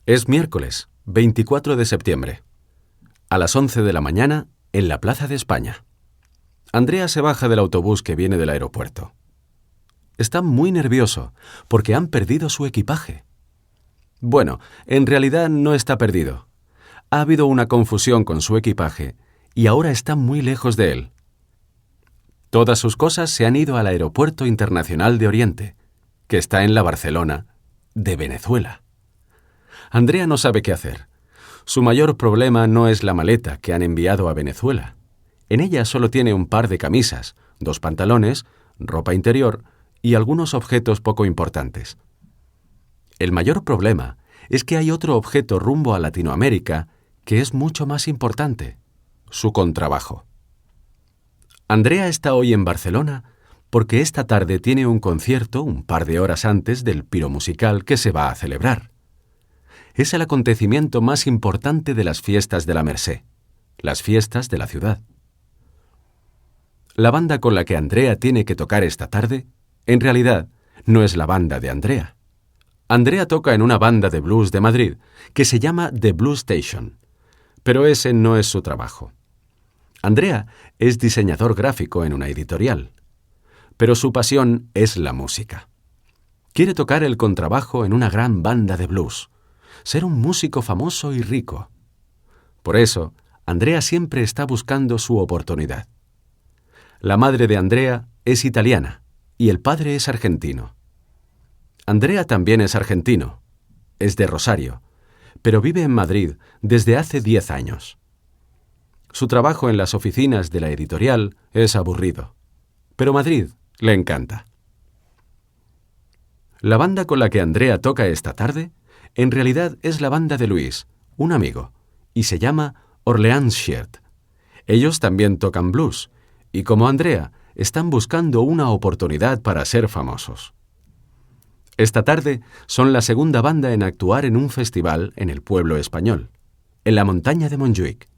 Es miércoles, 24 de septiembre. A las 11 de la mañana, en la Plaza de España. Andrea se baja del autobús que viene del aeropuerto. Está muy nervioso porque han perdido su equipaje. Bueno, en realidad no está perdido. Ha habido una confusión con su equipaje y ahora está muy lejos de él. Todas sus cosas se han ido al Aeropuerto Internacional de Oriente, que está en la Barcelona de Venezuela. Andrea no sabe qué hacer. Su mayor problema no es la maleta que han enviado a Venezuela. En ella solo tiene un par de camisas, 2 pantalones, ropa interior y algunos objetos poco importantes. El mayor problema es que hay otro objeto rumbo a Latinoamérica que es mucho más importante: su contrabajo. Andrea está hoy en Barcelona porque esta tarde tiene un concierto un par de horas antes del piro musical que se va a celebrar. Es el acontecimiento más importante de las fiestas de la Mercè, las fiestas de la ciudad. La banda con la que Andrea tiene que tocar esta tarde, en realidad, no es la banda de Andrea. Andrea toca en una banda de blues de Madrid que se llama The Blues Station, pero ese no es su trabajo. Andrea es diseñador gráfico en una editorial, pero su pasión es la música. Quiere tocar el contrabajo en una gran banda de blues, ser un músico famoso y rico. Por eso, Andrea siempre está buscando su oportunidad. La madre de Andrea es italiana y el padre es argentino. Andrea también es argentino, es de Rosario, pero vive en Madrid desde hace 10 años. Su trabajo en las oficinas de la editorial es aburrido, pero Madrid le encanta. La banda con la que Andrea toca esta tarde, en realidad es la banda de Luis, un amigo, y se llama Orleans Shirt. Ellos también tocan blues, y como Andrea, están buscando una oportunidad para ser famosos. Esta tarde son la segunda banda en actuar en un festival en el pueblo español, en la montaña de Montjuïc.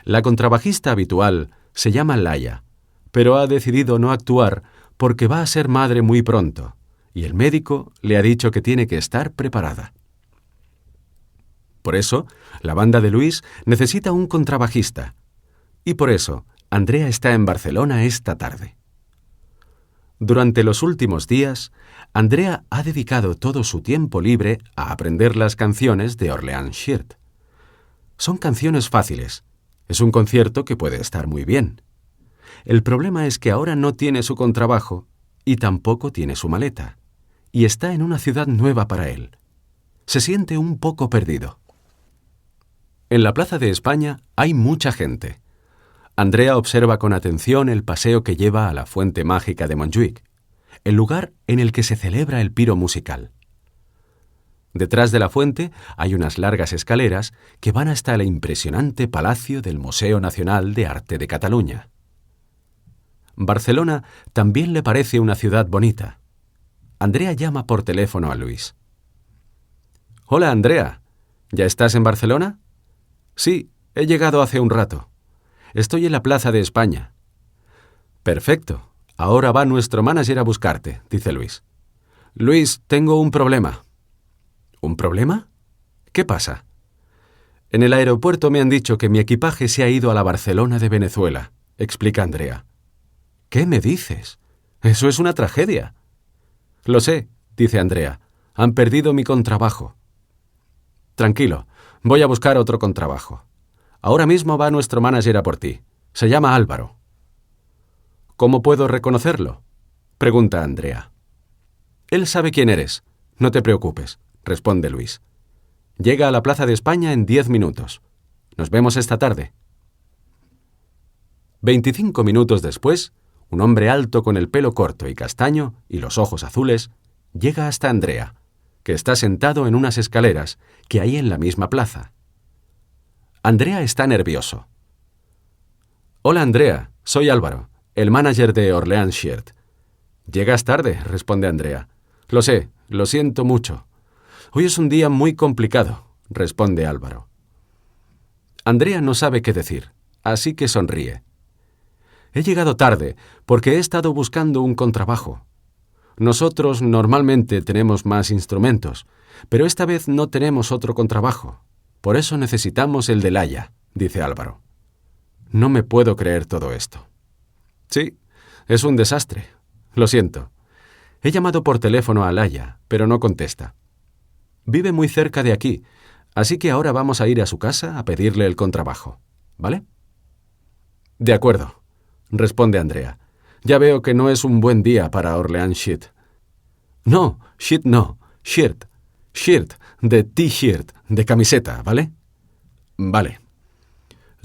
La contrabajista habitual se llama Laia, pero ha decidido no actuar porque va a ser madre muy pronto, y el médico le ha dicho que tiene que estar preparada. Por eso, la banda de Luis necesita un contrabajista, y por eso Andrea está en Barcelona esta tarde. Durante los últimos días, Andrea ha dedicado todo su tiempo libre a aprender las canciones de Orleans Shirt. Son canciones fáciles. Es un concierto que puede estar muy bien. El problema es que ahora no tiene su contrabajo y tampoco tiene su maleta, y está en una ciudad nueva para él. Se siente un poco perdido. En la Plaza de España hay mucha gente. Andrea observa con atención el paseo que lleva a la Fuente Mágica de Montjuïc, el lugar en el que se celebra el piro musical. Detrás de la fuente hay unas largas escaleras que van hasta el impresionante palacio del Museo Nacional de Arte de Cataluña. Barcelona también le parece una ciudad bonita. Andrea llama por teléfono a Luis. «Hola, Andrea. ¿Ya estás en Barcelona?» «Sí, he llegado hace un rato. Estoy en la Plaza de España». «Perfecto. Ahora va nuestro manager a buscarte», dice Luis. «Luis, tengo un problema». «¿Un problema? ¿Qué pasa?» «En el aeropuerto me han dicho que mi equipaje se ha ido a la Barcelona de Venezuela», explica Andrea. «¿Qué me dices? Eso es una tragedia». «Lo sé», dice Andrea. «Han perdido mi contrabajo». «Tranquilo, voy a buscar otro contrabajo. Ahora mismo va nuestro manager a por ti. Se llama Álvaro». «¿Cómo puedo reconocerlo?», pregunta Andrea. «Él sabe quién eres. No te preocupes», responde Luis. «Llega a la Plaza de España en 10 minutos. Nos vemos esta tarde». 25 minutos después, un hombre alto con el pelo corto y castaño y los ojos azules llega hasta Andrea, que está sentado en unas escaleras que hay en la misma plaza. Andrea está nervioso. «Hola, Andrea, soy Álvaro, el manager de Orleans Shirt». «Llegas tarde», responde Andrea. «Lo sé, lo siento mucho. Hoy es un día muy complicado», responde Álvaro. Andrea no sabe qué decir, así que sonríe. «He llegado tarde porque he estado buscando un contrabajo. Nosotros normalmente tenemos más instrumentos, pero esta vez no tenemos otro contrabajo. Por eso necesitamos el de Laia, dice Álvaro. No me puedo creer todo esto. Sí, es un desastre. Lo siento. He llamado por teléfono a Laia, pero no contesta. Vive muy cerca de aquí, así que ahora vamos a ir a su casa a pedirle el contrabajo, ¿vale? De acuerdo, responde Andrea. Ya veo que no es un buen día para Orleans Shirt. No, Shirt no, Shirt. Shirt, de T-shirt, de camiseta, ¿vale? Vale.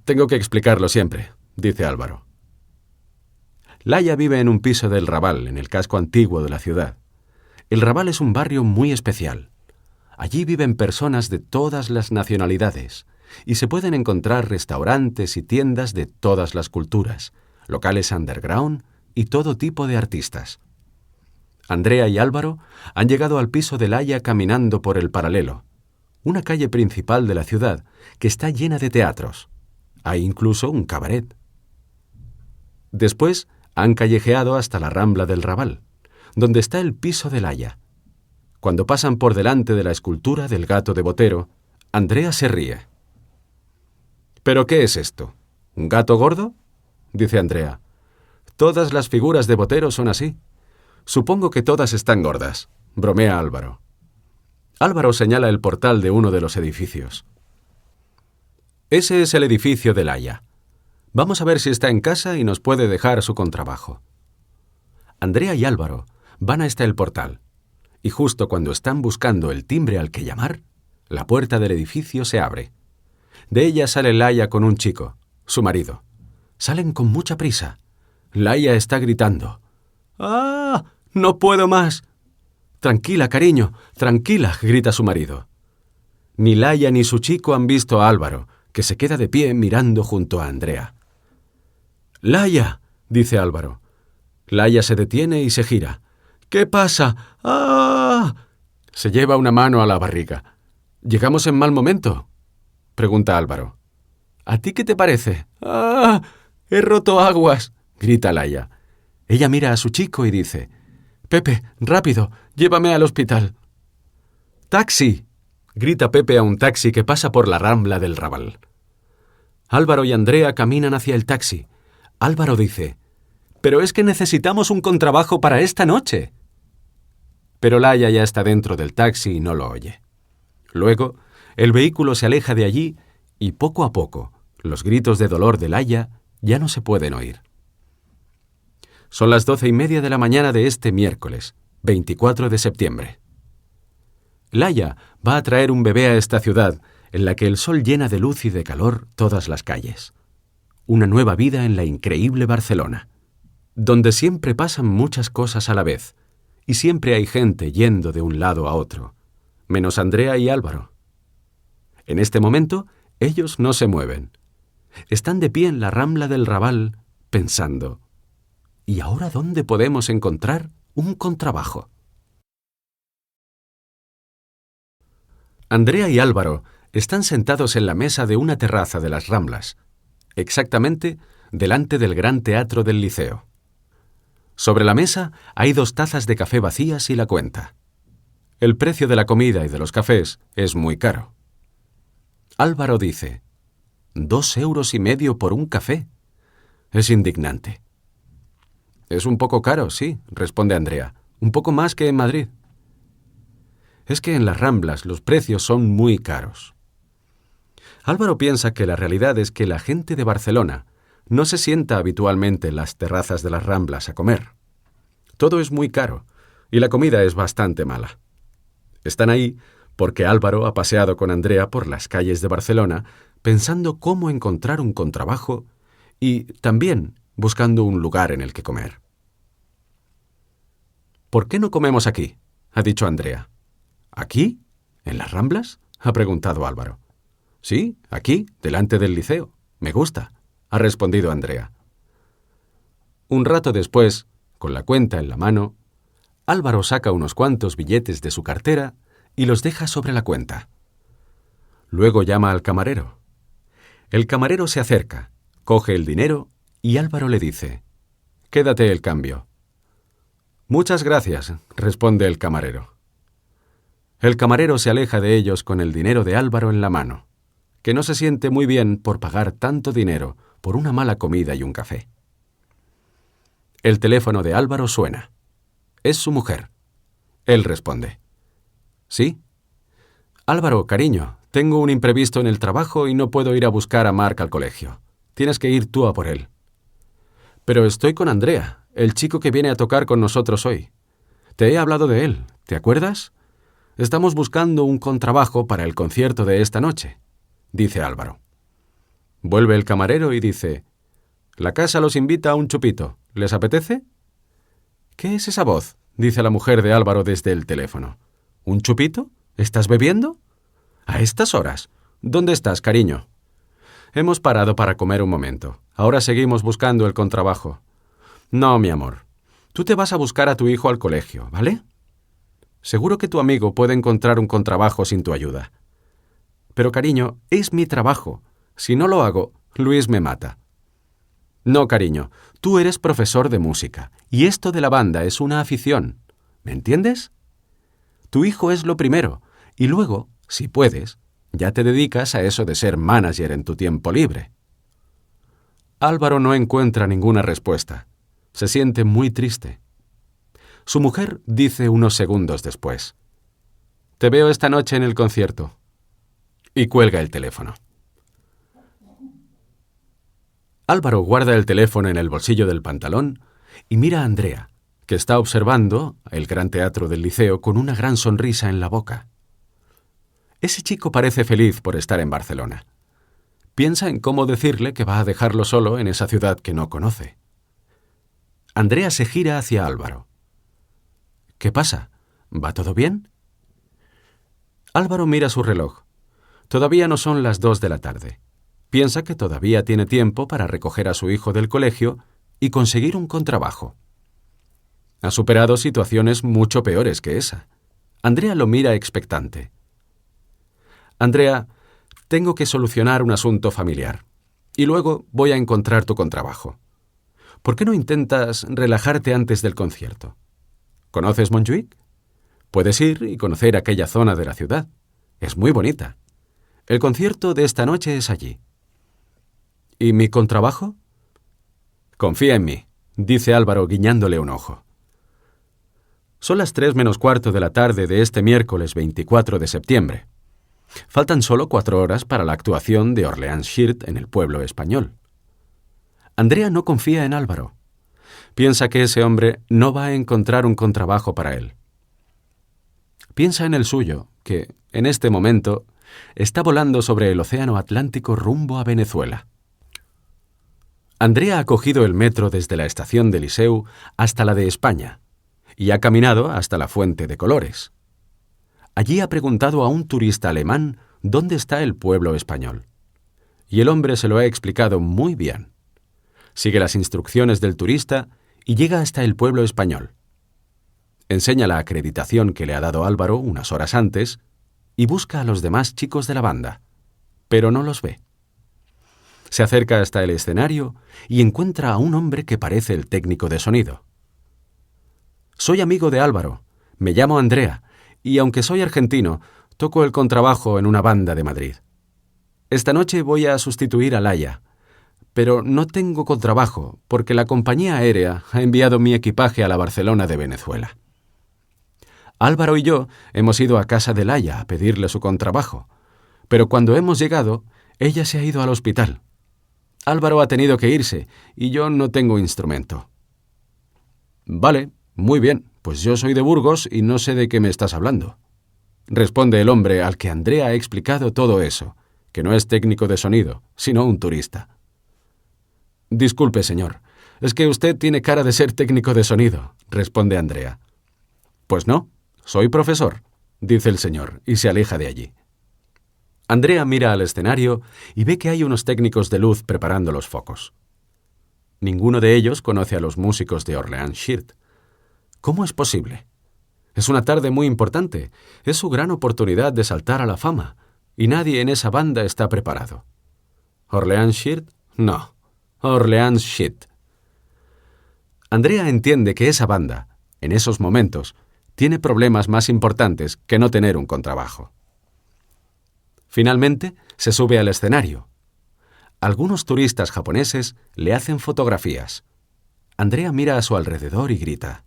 Tengo que explicarlo siempre, dice Álvaro. Laia vive en un piso del Raval, en el casco antiguo de la ciudad. El Raval es un barrio muy especial. Allí viven personas de todas las nacionalidades y se pueden encontrar restaurantes y tiendas de todas las culturas, locales underground y todo tipo de artistas. Andrea y Álvaro han llegado al piso de Laia caminando por el Paralelo, una calle principal de la ciudad que está llena de teatros. Hay incluso un cabaret. Después han callejeado hasta la Rambla del Raval, donde está el piso de Laia. Cuando pasan por delante de la escultura del gato de Botero, Andrea se ríe. ¿Pero qué es esto? ¿Un gato gordo? Dice Andrea. Todas las figuras de Botero son así. Supongo que todas están gordas, bromea Álvaro. Álvaro señala el portal de uno de los edificios. Ese es el edificio de Laia. Vamos a ver si está en casa y nos puede dejar su contrabajo. Andrea y Álvaro van hasta el portal, y justo cuando están buscando el timbre al que llamar, la puerta del edificio se abre. De ella sale Laia con un chico, su marido. Salen con mucha prisa. Laia está gritando. ¡Ah! ¡No puedo más! Tranquila, cariño, tranquila, grita su marido. Ni Laia ni su chico han visto a Álvaro, que se queda de pie mirando junto a Andrea. ¡Laia!, dice Álvaro. Laia se detiene y se gira. ¿Qué pasa? ¡Ah! Se lleva una mano a la barriga. ¿Llegamos en mal momento?, pregunta Álvaro. ¿A ti qué te parece? ¡Ah! ¡He roto aguas!, grita Laia. Ella mira a su chico y dice: «Pepe, rápido, llévame al hospital». «¡Taxi!», grita Pepe a un taxi que pasa por la Rambla del Raval. Álvaro y Andrea caminan hacia el taxi. Álvaro dice: «Pero es que necesitamos un contrabajo para esta noche». Pero Laia ya está dentro del taxi y no lo oye. Luego, el vehículo se aleja de allí y poco a poco, los gritos de dolor de Laia ya no se pueden oír. Son las 12:30 de la mañana de este miércoles, 24 de septiembre. Laia va a traer un bebé a esta ciudad en la que el sol llena de luz y de calor todas las calles. Una nueva vida en la increíble Barcelona, donde siempre pasan muchas cosas a la vez y siempre hay gente yendo de un lado a otro, menos Andrea y Álvaro. En este momento, ellos no se mueven. Están de pie en la Rambla del Raval, pensando: ¿y ahora dónde podemos encontrar un contrabajo? Andrea y Álvaro están sentados en la mesa de una terraza de las Ramblas, exactamente delante del Gran Teatro del Liceo. Sobre la mesa hay 2 tazas de café vacías y la cuenta. El precio de la comida y de los cafés es muy caro. Álvaro dice: 2,5 € por un café. Es indignante. «Es un poco caro, sí», responde Andrea. «Un poco más que en Madrid». Es que en las Ramblas los precios son muy caros. Álvaro piensa que la realidad es que la gente de Barcelona no se sienta habitualmente en las terrazas de las Ramblas a comer. Todo es muy caro y la comida es bastante mala. Están ahí porque Álvaro ha paseado con Andrea por las calles de Barcelona pensando cómo encontrar un contrabajo y también buscando un lugar en el que comer. «¿Por qué no comemos aquí?», ha dicho Andrea. «¿Aquí? ¿En las Ramblas?», ha preguntado Álvaro. «Sí, aquí, delante del liceo. Me gusta», ha respondido Andrea. Un rato después, con la cuenta en la mano, Álvaro saca unos cuantos billetes de su cartera y los deja sobre la cuenta. Luego llama al camarero. El camarero se acerca, coge el dinero y Álvaro le dice: «Quédate el cambio». Muchas gracias, responde el camarero. El camarero se aleja de ellos con el dinero de Álvaro en la mano, que no se siente muy bien por pagar tanto dinero por una mala comida y un café. El teléfono de Álvaro suena. Es su mujer. Él responde. ¿Sí? Álvaro, cariño, tengo un imprevisto en el trabajo y no puedo ir a buscar a Marc al colegio. Tienes que ir tú a por él. Pero estoy con Andrea, el chico que viene a tocar con nosotros hoy. Te he hablado de él, ¿te acuerdas? Estamos buscando un contrabajo para el concierto de esta noche, dice Álvaro. Vuelve el camarero y dice, la casa los invita a un chupito. ¿Les apetece? ¿Qué es esa voz?, dice la mujer de Álvaro desde el teléfono. ¿Un chupito? ¿Estás bebiendo? ¿A estas horas? ¿Dónde estás, cariño? Hemos parado para comer un momento. Ahora seguimos buscando el contrabajo. No, mi amor. Tú te vas a buscar a tu hijo al colegio, ¿vale? Seguro que tu amigo puede encontrar un contrabajo sin tu ayuda. Pero, cariño, es mi trabajo. Si no lo hago, Luis me mata. No, cariño, tú eres profesor de música, y esto de la banda es una afición. ¿Me entiendes? Tu hijo es lo primero, y luego, si puedes, ya te dedicas a eso de ser manager en tu tiempo libre. Álvaro no encuentra ninguna respuesta. Se siente muy triste. Su mujer dice unos segundos después: «Te veo esta noche en el concierto». Y cuelga el teléfono. Álvaro guarda el teléfono en el bolsillo del pantalón y mira a Andrea, que está observando el gran teatro del liceo con una gran sonrisa en la boca. Ese chico parece feliz por estar en Barcelona. Piensa en cómo decirle que va a dejarlo solo en esa ciudad que no conoce. Andrea se gira hacia Álvaro. ¿Qué pasa? ¿Va todo bien? Álvaro mira su reloj. Todavía no son las 2 de la tarde. Piensa que todavía tiene tiempo para recoger a su hijo del colegio y conseguir un contrabajo. Ha superado situaciones mucho peores que esa. Andrea lo mira expectante. Andrea, tengo que solucionar un asunto familiar y luego voy a encontrar tu contrabajo. ¿Por qué no intentas relajarte antes del concierto? ¿Conoces Montjuïc? Puedes ir y conocer aquella zona de la ciudad. Es muy bonita. El concierto de esta noche es allí. ¿Y mi contrabajo? Confía en mí, dice Álvaro guiñándole un ojo. Son las 3 menos cuarto de la tarde de este miércoles 24 de septiembre. Faltan solo 4 horas para la actuación de Orleans Shirt en el pueblo español. Andrea no confía en Álvaro. Piensa que ese hombre no va a encontrar un contrabajo para él. Piensa en el suyo, que, en este momento, está volando sobre el océano Atlántico rumbo a Venezuela. Andrea ha cogido el metro desde la estación de Liceu hasta la de España y ha caminado hasta la Fuente de Colores. Allí ha preguntado a un turista alemán dónde está el pueblo español. Y el hombre se lo ha explicado muy bien. Sigue las instrucciones del turista y llega hasta el pueblo español. Enseña la acreditación que le ha dado Álvaro unas horas antes y busca a los demás chicos de la banda, pero no los ve. Se acerca hasta el escenario y encuentra a un hombre que parece el técnico de sonido. Soy amigo de Álvaro, me llamo Andrea, y aunque soy argentino, toco el contrabajo en una banda de Madrid. Esta noche voy a sustituir a Laia, pero no tengo contrabajo porque la compañía aérea ha enviado mi equipaje a la Barcelona de Venezuela. Álvaro y yo hemos ido a casa de Laia a pedirle su contrabajo, pero cuando hemos llegado, ella se ha ido al hospital. Álvaro ha tenido que irse y yo no tengo instrumento. Vale, muy bien, pues yo soy de Burgos y no sé de qué me estás hablando. Responde el hombre al que Andrea ha explicado todo eso, que no es técnico de sonido, sino un turista. Disculpe, señor, es que usted tiene cara de ser técnico de sonido, responde Andrea. Pues no, soy profesor, dice el señor, y se aleja de allí. Andrea mira al escenario y ve que hay unos técnicos de luz preparando los focos. Ninguno de ellos conoce a los músicos de Orleans Shirt. ¿Cómo es posible? Es una tarde muy importante, es su gran oportunidad de saltar a la fama, y nadie en esa banda está preparado. ¿Orleans Shirt? No. Orleans Shit. Andrea entiende que esa banda, En esos momentos, tiene problemas más importantes que no tener un contrabajo. Finalmente, se sube al escenario. Algunos turistas japoneses le hacen fotografías. Andrea mira a su alrededor y grita: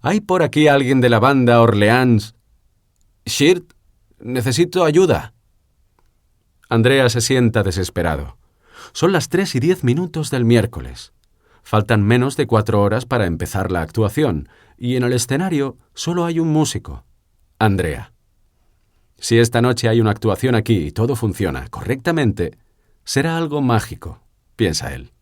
¿hay por aquí alguien de la banda Orleans? Sheard, necesito ayuda. Andrea se sienta desesperado. Son las 3:10 del miércoles. Faltan menos de 4 horas para empezar la actuación, y en el escenario solo hay un músico, Andrea. Si esta noche hay una actuación aquí y todo funciona correctamente, será algo mágico, piensa él.